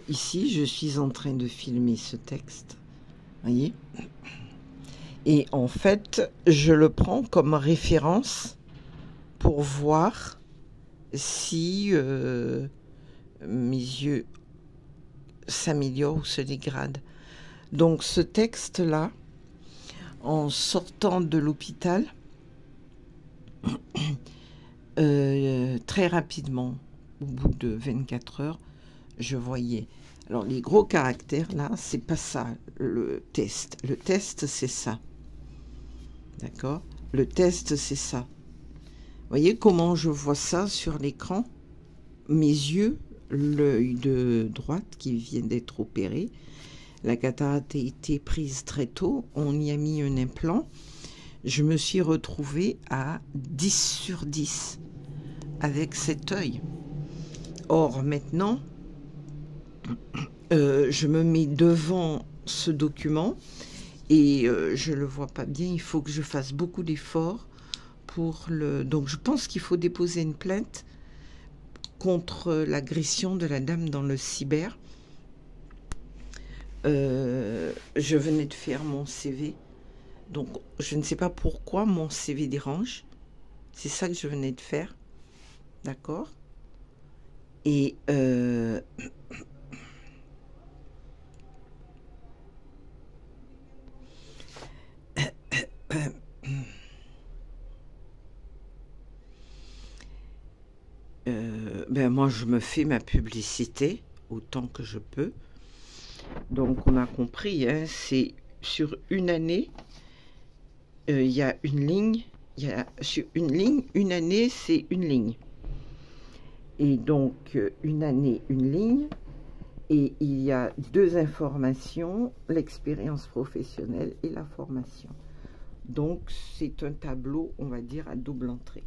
ici, je suis en train de filmer ce texte. Voyez? Et en fait, je le prends comme référence pour voir si mes yeux s'améliorent ou se dégradent. Donc ce texte-là, en sortant de l'hôpital, très rapidement, au bout de 24 heures, je voyais. Alors les gros caractères là, c'est pas ça le test. Le test c'est ça. D'accord? Le test c'est ça. Voyez comment je vois ça sur l'écran? Mes yeux, l'œil de droite qui vient d'être opéré. La cataracte a été prise très tôt. On y a mis un implant. Je me suis retrouvée à 10 sur 10 avec cet œil. Or maintenant, je me mets devant ce document et je le vois pas bien. Il faut que je fasse beaucoup d'efforts pour le... Donc je pense qu'il faut déposer une plainte contre l'agression de la dame dans le cyber. Je venais de faire mon CV. Donc je ne sais pas pourquoi mon CV dérange. C'est ça que je venais de faire. D'accord? Et ben moi je me fais ma publicité autant que je peux. Donc on a compris, hein, c'est sur une année, il y a une ligne, sur une ligne, une année c'est une ligne. Et donc une année, une ligne, et il y a deux informations, l'expérience professionnelle et la formation. Donc c'est un tableau, on va dire, à double entrée.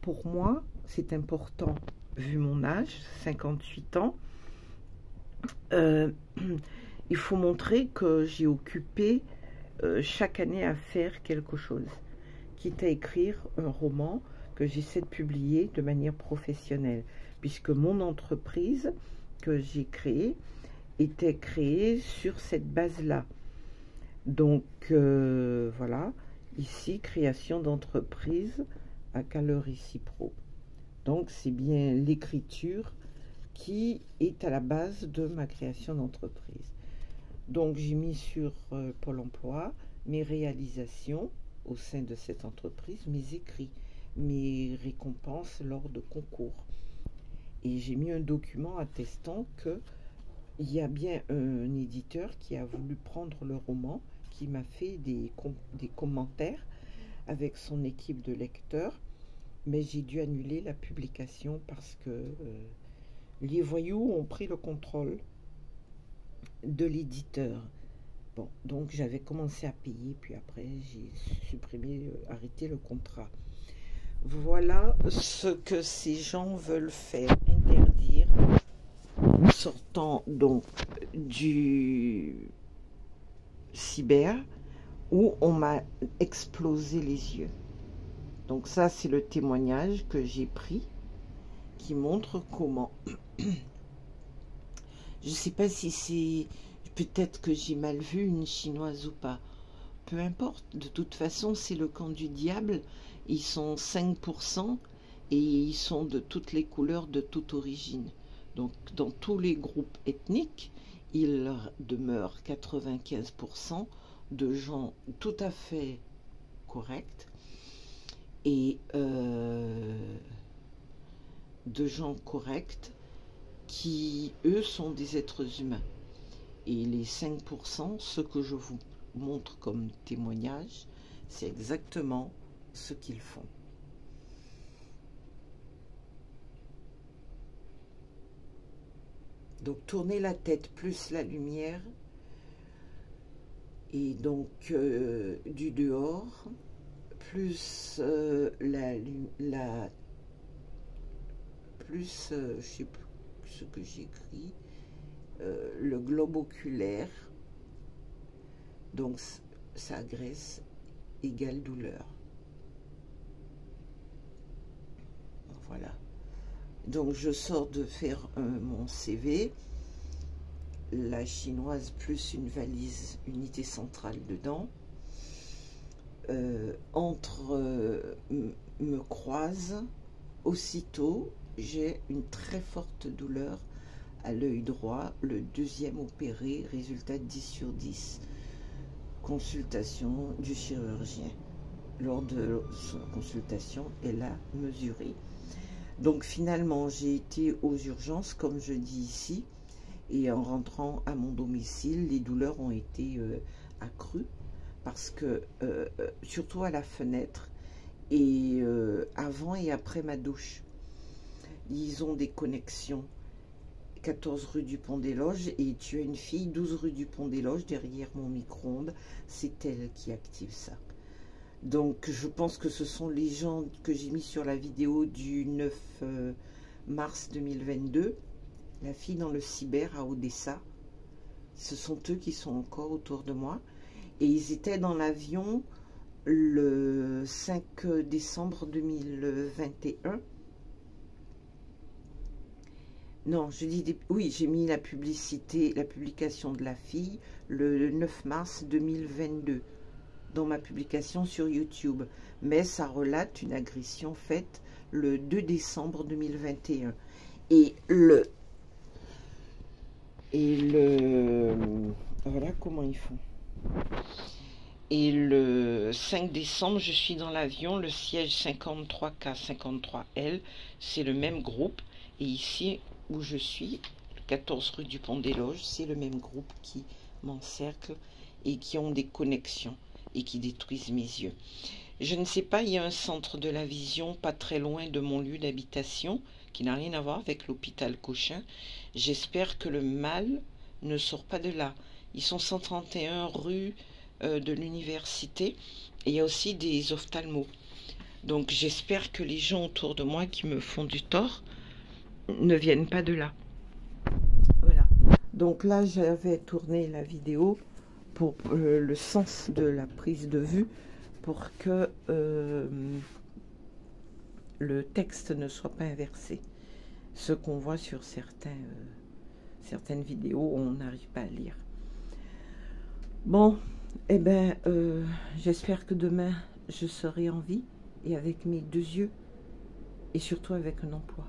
Pour moi, c'est important, vu mon âge, 58 ans, il faut montrer que j'ai occupé chaque année à faire quelque chose, quitte à écrire un roman que j'essaie de publier de manière professionnelle, puisque mon entreprise que j'ai créée était créée sur cette base-là. Donc voilà, ici, création d'entreprise à Caloris Pro. Donc c'est bien l'écriture qui est à la base de ma création d'entreprise. Donc j'ai mis sur Pôle emploi mes réalisations au sein de cette entreprise, mes écrits, mes récompenses lors de concours. Et j'ai mis un document attestant qu'il y a bien un éditeur qui a voulu prendre le roman, qui m'a fait des commentaires avec son équipe de lecteurs, mais j'ai dû annuler la publication parce que les voyous ont pris le contrôle de l'éditeur. Bon, donc j'avais commencé à payer, puis après j'ai supprimé, arrêté le contrat. Voilà ce que ces gens veulent faire, interdire, sortant donc du cyber, où on m'a explosé les yeux. Donc ça, c'est le témoignage que j'ai pris, qui montre comment... Je ne sais pas si c'est... Peut-être que j'ai mal vu une chinoise ou pas. Peu importe, de toute façon, c'est le camp du diable. Ils sont 5% et ils sont de toutes les couleurs, de toute origine. Donc, dans tous les groupes ethniques, il demeure 95% de gens tout à fait corrects et de gens corrects qui, eux, sont des êtres humains. Et les 5%, ce que je vous montre comme témoignage, c'est exactement ce qu'ils font. Donc, tournez la tête plus la lumière, et donc du dehors, plus plus, je sais plus ce que j'écris, le globe oculaire, donc ça agresse égale douleur. Voilà. Donc je sors de faire mon CV la chinoise plus une valise unité centrale dedans. Me croise, aussitôt j'ai une très forte douleur à l'œil droit, le deuxième opéré, résultat 10 sur 10. Consultation du chirurgien. Lors de son consultation, elle a mesuré. Donc finalement, j'ai été aux urgences, comme je dis ici, et en rentrant à mon domicile, les douleurs ont été accrues, parce que, surtout à la fenêtre, et avant et après ma douche, ils ont des connexions. 14 rue du Pont des Loges, et tu as une fille, 12 rue du Pont des Loges, derrière mon micro-ondes, c'est elle qui active ça. Donc je pense que ce sont les gens que j'ai mis sur la vidéo du 9 mars 2022, la fille dans le cyber à Odessa. Ce sont eux qui sont encore autour de moi. Et ils étaient dans l'avion le 5 décembre 2021. Non, je dis oui, j'ai mis la publication de la fille le 9 mars 2022 dans ma publication sur YouTube. Mais ça relate une agression faite le 2 décembre 2021. Voilà comment ils font. Et le 5 décembre, je suis dans l'avion, le siège 53K53L, c'est le même groupe. Et ici où je suis, 14 rue du Pont des Loges, c'est le même groupe qui m'encercle et qui ont des connexions et qui détruisent mes yeux. Je ne sais pas, il y a un centre de la vision pas très loin de mon lieu d'habitation qui n'a rien à voir avec l'hôpital Cochin. J'espère que le mal ne sort pas de là. Ils sont 131 rue de l'université et il y a aussi des ophtalmos. Donc j'espère que les gens autour de moi qui me font du tort ne viennent pas de là. Voilà. Donc là, j'avais tourné la vidéo pour le sens de la prise de vue, pour que le texte ne soit pas inversé. Ce qu'on voit sur certaines vidéos, on n'arrive pas à lire. Bon, eh bien, j'espère que demain, je serai en vie et avec mes 2 yeux et surtout avec un emploi.